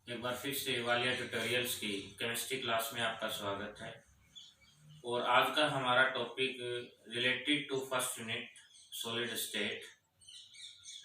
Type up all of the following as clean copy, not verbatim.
एक बार फिर से वालिया ट्यूटोरियल्स की केमिस्ट्री क्लास में आपका स्वागत है। और आज का हमारा topic related to first unit solid state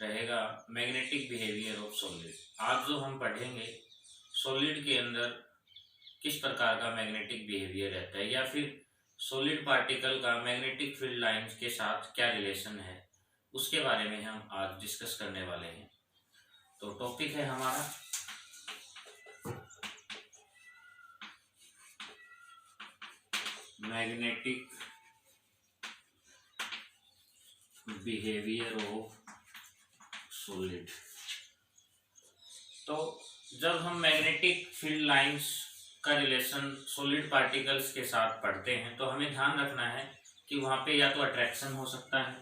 रहेगा, मैग्नेटिक बिहेवियर ऑफ सॉलिड। आज जो हम पढ़ेंगे सॉलिड के अंदर किस प्रकार का मैग्नेटिक बिहेवियर रहता है, या फिर सॉलिड पार्टिकल का मैग्नेटिक फील्ड लाइंस के साथ क्या रिलेशन है, उसके बारे में हम आज डिस्कस करने वाले हैं। तो टॉपिक है हमारा मैग्नेटिक बिहेवियर ऑफ सॉलिड। तो जब हम मैग्नेटिक फील्ड लाइंस का रिलेशन सॉलिड पार्टिकल्स के साथ पढ़ते हैं तो हमें ध्यान रखना है कि वहाँ पे या तो अट्रैक्शन हो सकता है,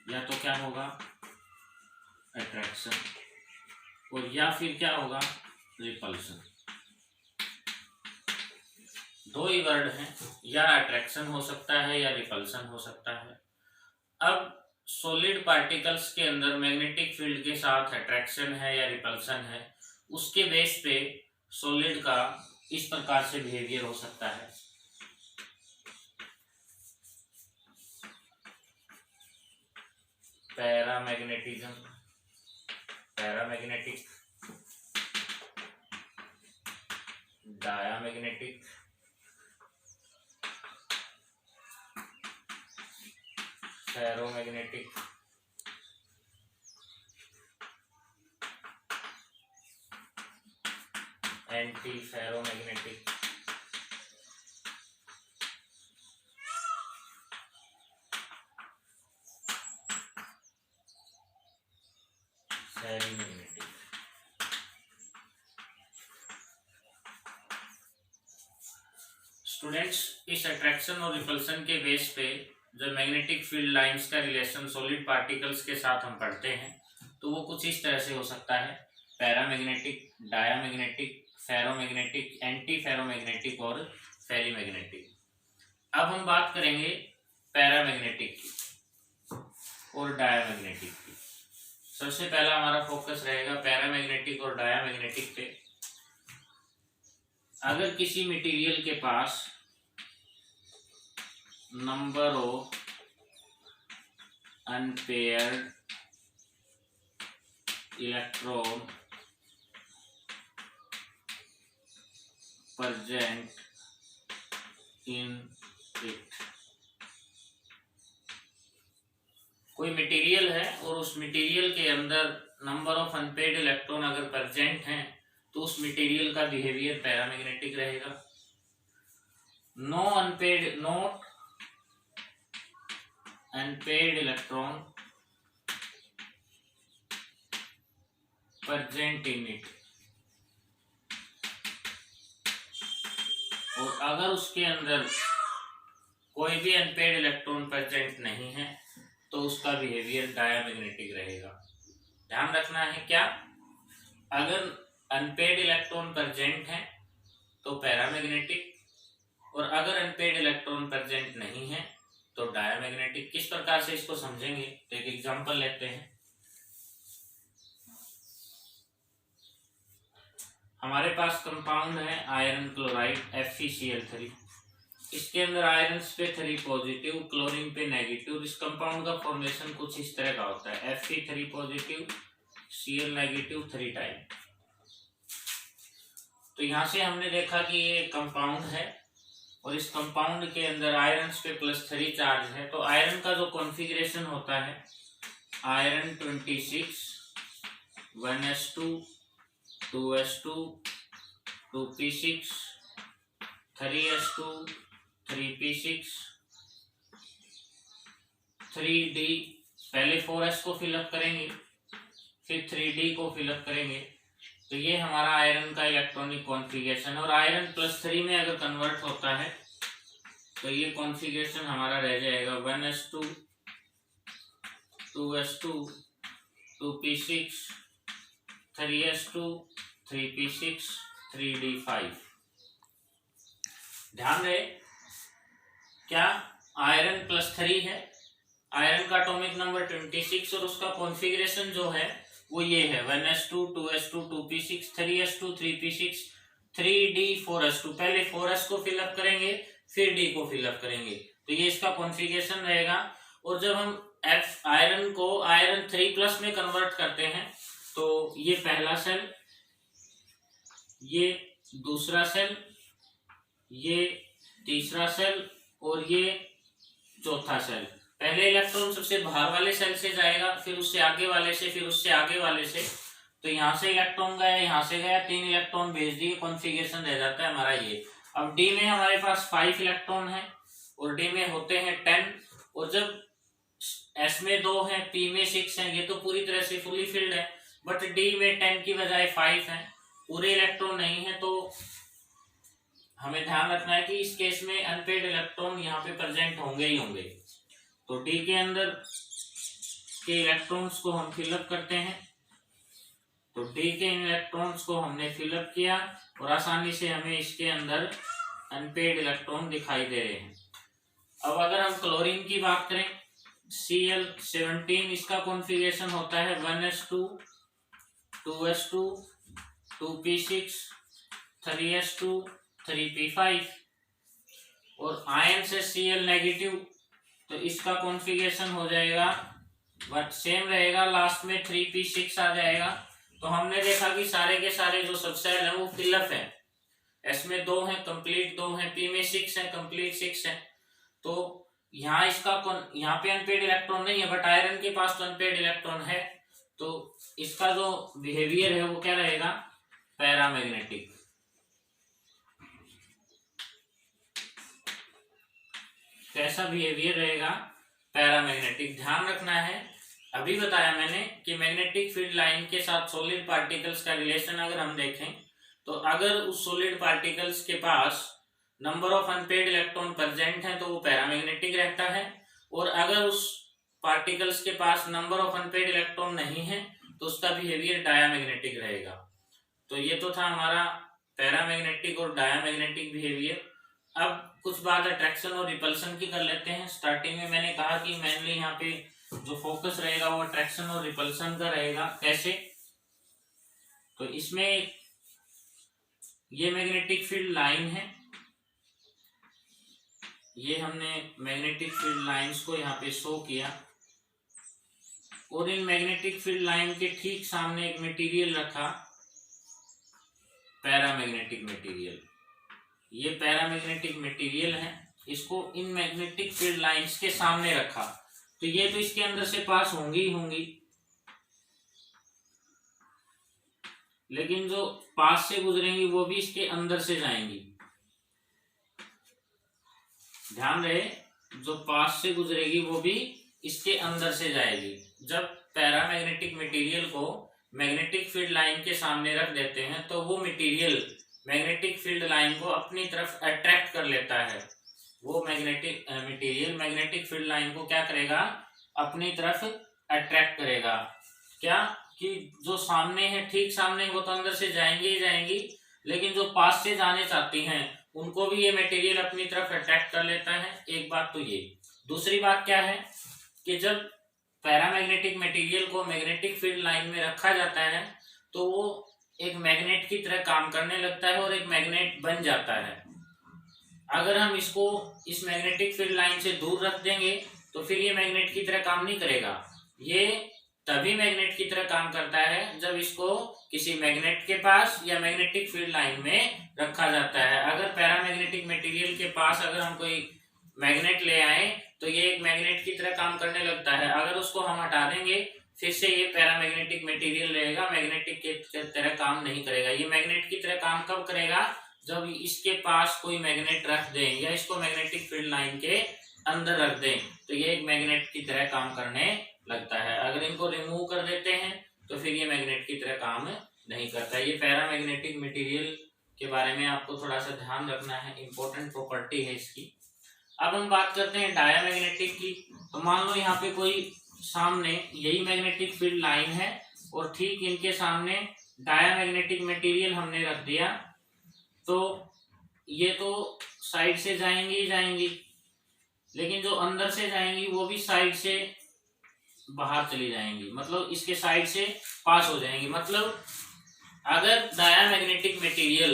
या तो क्या होगा अट्रैक्शन, और या फिर क्या होगा रिपल्शन। दो ही वर्ड हैं, या अट्रैक्शन हो सकता है या रिपल्शन हो सकता है। अब सॉलिड पार्टिकल्स के अंदर मैग्नेटिक फील्ड के साथ अट्रैक्शन है या रिपल्शन है, उसके बेस पे सॉलिड का इस प्रकार से बिहेवियर हो सकता है। Paramagnetism, paramagnetic, diamagnetic, ferromagnetic, anti ferromagnetic, ferrimagnetic. Students, इस अट्रैक्शन और रिपल्शन के बेस पे जो मैग्नेटिक फील्ड लाइंस का रिलेशन सॉलिड पार्टिकल्स के साथ हम पढ़ते हैं तो वो कुछ इस तरह से हो सकता है: paramagnetic, diamagnetic, ferromagnetic, anti ferromagnetic और फेरीमैग्नेटिक। अब हम बात करेंगे पैरामैग्नेटिक की और डायामैग्नेटिक की। सबसे पहला हमारा फोकस रहेगा पैरामैग्नेटिक और डायामैग्नेटिक पे। अगर किसी मटेरियल के पास number of unpaired electron present in it, कोई मटेरियल है और उस मटेरियल के अंदर नंबर ऑफ अनपेयर्ड इलेक्ट्रॉन अगर प्रेजेंट हैं तो उस मटेरियल का बिहेवियर पैरामैग्नेटिक रहेगा। No unpaired, not unpaired electron present in it, और अगर उसके अंदर कोई भी अनपेयर्ड इलेक्ट्रॉन प्रेजेंट नहीं है तो उसका बिहेवियर डायामैग्नेटिक रहेगा। ध्यान रखना है क्या, अगर अनपेयर्ड इलेक्ट्रॉन प्रेजेंट है तो पैरामैग्नेटिक, और अगर अनपेयर्ड इलेक्ट्रॉन प्रेजेंट नहीं है तो डायामैग्नेटिक। किस प्रकार से इसको समझेंगे तो एक एग्जांपल लेते हैं। हमारे पास कंपाउंड है आयरन क्लोराइड FeCl3। इसके अंदर आयरन पे 3 पॉजिटिव, क्लोरीन पे नेगेटिव। इस कंपाउंड का फॉर्मेशन कुछ इस तरह का होता है: Fe3 positive, Cl negative, 3 time. तो यहां से हमने देखा कि ये कंपाउंड है और इस कंपाउंड के अंदर आयरन पे +3 चार्ज है। तो आयरन का जो कॉन्फ़िगरेशन होता है, iron 26, 1s2, 2s2, 2p6, 3s2, 3p6, 3d। पहले 4s को फिलअप करेंगे, फिर 3d को फिलअप करेंगे। तो ये हमारा आयरन का इलेक्ट्रॉनिक कॉन्फ़िगरेशन, और आयरन +3 में अगर कन्वर्ट होता है तो ये कॉन्फ़िगरेशन हमारा रह जाएगा 1s2, 2s2, 2p6, 3s2, 3p6, 3d5। ध्यान रहे क्या, आयरन +3 है, आयरन का एटॉमिक नंबर 26 और उसका कॉन्फ़िगरेशन जो है वो ये है 1s2 2s2 2p6 3s2 3p6 3d 4s2। पहले 4s को फिलअप करेंगे फिर d को फिलअप करेंगे, तो ये इसका कॉन्फ़िगरेशन रहेगा। और जब हम एफ आयरन को आयरन 3+ में कन्वर्ट करते हैं तो ये पहला सेल, ये दूसरा सेल, ये तीसरा सेल और ये चौथा सेल। पहले इलेक्ट्रॉन सबसे बाहर वाले सेल से जाएगा, फिर उससे आगे वाले से, फिर उससे आगे वाले से। तो यहाँ से इलेक्ट्रॉन गया, यहाँ से गया, 3 इलेक्ट्रॉन भेज दिए, कॉन्फ़िगरेशन रह जाता है हमारा ये। अब डी में हमारे पास 5 इलेक्ट्रॉन है और डी में होते हैं 10, और जब एस में 2 है, पी में 6 है, ये तो पूरी तरह से फुली फिल्ड है। बट डी में 10 की बजाय 5 है, पूरे इलेक्ट्रॉन नहीं है, तो हमें ध्यान रखना है कि इस केस में अनपेड इलेक्ट्रॉन यहाँ पे प्रेजेंट होंगे ही होंगे। तो डी के अंदर के इलेक्ट्रॉन्स को हम फिलअप करते हैं। तो डी के इलेक्ट्रॉन्स को हमने फिलअप किया और आसानी से हमें इसके अंदर अनपेड इलेक्ट्रॉन दिखाई दे रहे हैं। अब अगर हम क्लोरीन की बात करें, Cl17, इसका कॉन्फ़िगरेशन होता है 1s2 2s2 2p6 3s2 3p5। और आयन से Cl नेगेटिव, तो इसका कॉन्फ़िगरेशन हो जाएगा सेम रहेगा, लास्ट में 3p6 आ जाएगा। तो हमने देखा कि सारे के सारे जो सबसेल है वो फिलअप है। एस में 2 है, कंप्लीट 2 है, पी में 6 है, कंप्लीट 6 है। तो यहाँ यहाँ पे अनपेड इलेक्ट्रॉन नहीं है, बट आयरन के पास तो अनपेड इलेक्ट्रॉन है। तो इसका जो बिहेवियर है वो क्या रहेगा, पैरामैग्नेटिक। कैसा बिहेवियर रहेगा, पैरामैग्नेटिक। ध्यान रखना है, अभी बताया मैंने कि मैग्नेटिक फील्ड लाइन के साथ सॉलिड पार्टिकल्स का रिलेशन अगर हम देखें, तो अगर उस सॉलिड पार्टिकल्स के पास number of unpaired electron present है तो वो पैरामैग्नेटिक रहता है, और अगर उस पार्टिकल्स के पास नंबर ऑफ अनपेड इलेक्ट्रॉन नहीं है तो उसका बिहेवियर डायामैग्नेटिक रहेगा। तो ये तो था हमारा पैरामैग्नेटिक और डायामैग्नेटिक बिहेवियर। अब कुछ बात अट्रैक्शन और रिपल्सन की कर लेते हैं। स्टार्टिंग में मैंने कहा कि मेनली यहाँ पे जो फोकस रहेगा वो अट्रैक्शन और रिपल्सन का रहेगा। कैसे, तो इसमें ये मैग्नेटिक फील्ड लाइन है, ये हमने मैग्नेटिक फील्ड लाइंस को यहाँ पे शो किया, और इन मैग्नेटिक फील्ड लाइन के ठीक सामने एक मटेरियल रखा, पैरामैग्नेटिक मटेरियल। ये पैरामैग्नेटिक मटेरियल है, इसको इन मैग्नेटिक फील्ड लाइंस के सामने रखा। तो ये तो इसके अंदर से पास होंगी ही होंगी, लेकिन जो पास से गुजरेंगी वो भी इसके अंदर से जाएंगी। ध्यान रहे, जो पास से गुजरेगी वो भी इसके अंदर से जाएगी। जब पैरामैग्नेटिक मटेरियल को मैग्नेटिक फील्ड लाइन के सामने रख देते हैं तो वो मटेरियल मैग्नेटिक फील्ड लाइन को अपनी तरफ अट्रैक्ट कर लेता है। वो magnetic material magnetic field line को क्या करेगा, अपनी तरफ अट्रैक्ट करेगा। क्या कि जो सामने है, ठीक सामने, वो तो अंदर से जाएंगे ही जाएंगी, लेकिन जो पास से जाने चाहती हैं उनको भी ये मटेरियल अपनी तरफ अट्रैक्ट कर लेता है। एक बात तो ये। दूसरी बात क्या है कि जब पैरामैग्नेटिक मटेरियल को मैग्नेटिक फील्ड लाइन में रखा जाता है तो वो एक मैग्नेट की तरह काम करने लगता है और एक मैग्नेट बन जाता है। अगर हम इसको इस मैग्नेटिक फील्ड लाइन से दूर रख देंगे तो फिर ये मैग्नेट की तरह काम नहीं करेगा। ये तभी मैग्नेट की तरह काम करता है जब इसको किसी मैग्नेट के पास या मैग्नेटिक फील्ड लाइन में रखा जाता है। अगर पैरामैग्नेटिक मटेरियल के पास अगर हम कोई मैग्नेट ले आए तो ये एक मैग्नेट की तरह काम करने लगता है। अगर उसको हम हटा देंगे फिर से ये पैरामैग्नेटिक मटेरियल रहेगा, मैग्नेटिक की तरह काम नहीं करेगा। ये मैग्नेट की तरह काम कब करेगा, जब इसके पास कोई मैग्नेट रख दें या इसको मैग्नेटिक फील्ड लाइन के अंदर रख दें तो ये एक मैग्नेट की तरह काम करने लगता है। अगर इनको रिमूव कर देते हैं तो फिर ये मैग्नेट की तरह काम नहीं करता। ये पैरामैग्नेटिक मटेरियल के बारे में आपको थोड़ा सा ध्यान रखना है, इंपॉर्टेंट प्रॉपर्टी है इसकी। अब हम बात करते हैं डायामैग्नेटिक की। तो मान लो यहाँ पे कोई सामने यही मैग्नेटिक फील्ड लाइन है और ठीक इनके सामने डायामैग्नेटिक मटेरियल हमने रख दिया, तो ये तो साइड से जाएंगी ही जाएंगी, लेकिन जो अंदर से जाएंगी वो भी साइड से बाहर चली जाएंगी, मतलब इसके साइड से पास हो जाएंगी। मतलब अगर डायामैग्नेटिक मटेरियल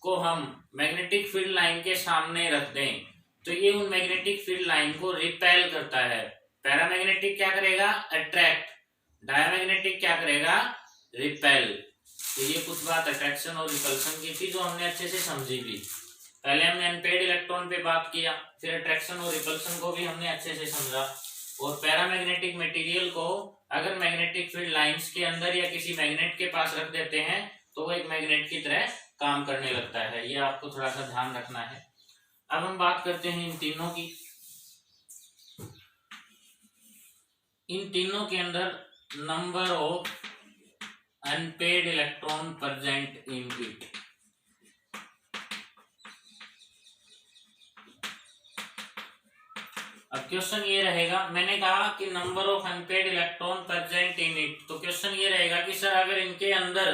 को हम मैग्नेटिक फील्ड लाइन के सामने रख दें तो ये उन मैग्नेटिक फील्ड लाइन को रिपेल करता है। पैरामैग्नेटिक क्या करेगा? अट्रैक्ट। डायामैग्नेटिक क्या करेगा? रिपेल। तो ये कुछ बात अट्रैक्शन और रिपल्शन की थी जो हमने अच्छे से समझी भी। पहले हमने अनपेड इलेक्ट्रॉन पे बात किया, फिर अट्रैक्शन और रिपल्शन को भी हमने अच्छे से समझा। और पैरामैग्नेटिक मटेरियल को अगर मैग्नेटिक फील्ड लाइंस के अंदर या किसी मैग्नेट के पास रख देते हैं तो वो एक मैग्नेट की तरह काम करने लगता है। ये आपको थोड़ा सा ध्यान रखना है। अब हम बात करते हैं इन तीनों की। इन तीनों के अंदर number of unpaired electron present in it. अब क्वेश्चन ये रहेगा, मैंने कहा कि number of unpaired electron present in it, तो क्वेश्चन ये रहेगा कि सर अगर इनके अंदर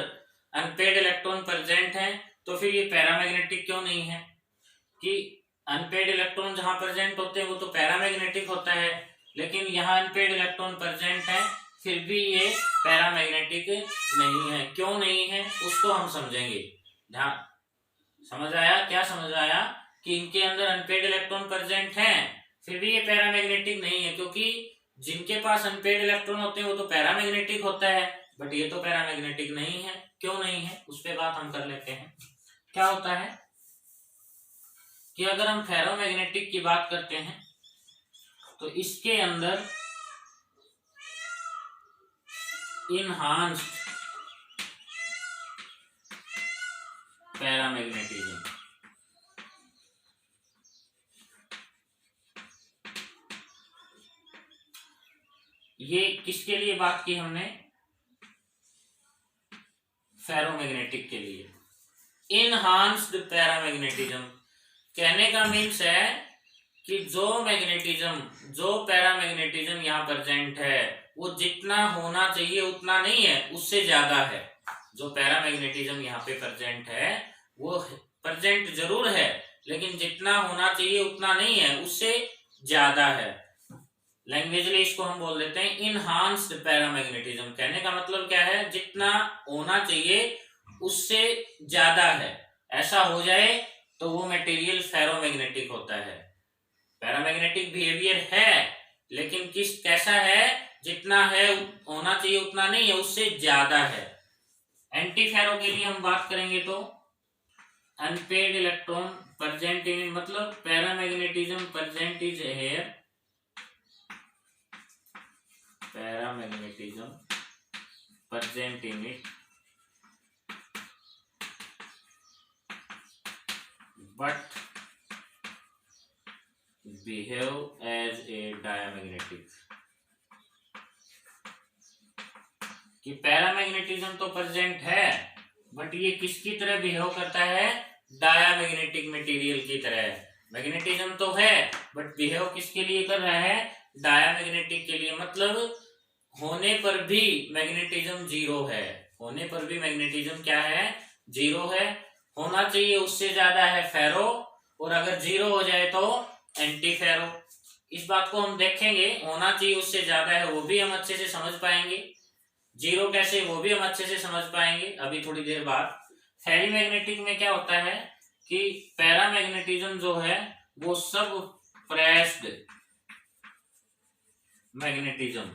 अनपेड इलेक्ट्रॉन प्रेजेंट हैं तो फिर ये पैरामैग्नेटिक क्यों नहीं है? कि अनपेड इलेक्ट्रॉन जहां प्रेजेंट होते हैं वो तो पैरामैग्नेटिक होता है, लेकिन यहाँ अनपेड इलेक्ट्रॉन प्रेजेंट है फिर भी ये पैरामैग्नेटिक नहीं है। क्यों नहीं है उसको हम समझेंगे। ध्यान, समझ आया? क्या समझ आया? कि इनके अंदर अनपेड इलेक्ट्रॉन प्रेजेंट हैं फिर भी ये पैरामैग्नेटिक नहीं है, क्योंकि जिनके पास अनपेड इलेक्ट्रॉन होते हैं वो तो पैरामैग्नेटिक होता है, बट ये तो पैरामैग्नेटिक नहीं है। क्यों नहीं है उस पे बात हम कर लेते हैं। क्या होता है कि अगर हम फेरोमैग्नेटिक की बात करते हैं तो इसके अंदर इनहांस्ड पैरामैग्नेटिज्म, ये किसके लिए बात की हमने? फेरोमैग्नेटिक के लिए। इनहांस्ड पैरामैग्नेटिज्म कहने का मीन्स है कि जो मैग्नेटिज्म, जो पैरामैग्नेटिज्म यहाँ प्रेजेंट है वो जितना होना चाहिए उतना नहीं है, उससे ज्यादा है। जो पैरामैग्नेटिज्म यहाँ पे प्रेजेंट है वो प्रेजेंट जरूर है लेकिन जितना होना चाहिए उतना नहीं है, उससे ज्यादा है। लैंग्वेजली इसको हम बोल देते हैं इनहांस्ड पैरामैग्नेटिज्म। कहने का मतलब क्या है? जितना होना चाहिए उससे ज्यादा है, ऐसा हो जाए तो वो मटेरियल फेरोमैग्नेटिक होता है। पैरामैग्नेटिक बिहेवियर है लेकिन कैसा है? जितना है होना चाहिए उतना नहीं है, उससे ज्यादा है। एंटी फेरो के लिए हम बात करेंगे तो अनपेड इलेक्ट्रॉन प्रेजेंट इन, मतलब paramagnetism present is here, paramagnetism present in it but behave as a diamagnetic। कि पैरामैग्नेटिज्म तो प्रेजेंट है बट ये किसकी तरह बिहेव करता है? डायामैग्नेटिक मटेरियल की तरह। मैग्नेटिज्म तो है बट बिहेव किसके लिए कर रहा है? डायामैग्नेटिक के लिए। मतलब होने पर भी मैग्नेटिज्म जीरो है, होने पर भी मैग्नेटिज्म क्या है? जीरो है। होना चाहिए उससे ज्यादा है फेरो, और अगर जीरो हो जाए तो एंटी फेरो। इस बात को हम देखेंगे, होना चाहिए उससे ज्यादा है वो भी हम अच्छे से समझ पाएंगे, जीरो कैसे वो भी हम अच्छे से समझ पाएंगे अभी थोड़ी देर बाद। फेरीमैग्नेटिक में क्या होता है कि पैरामैग्नेटिज्म जो है वो सब प्रेस्ड मैग्नेटिज्म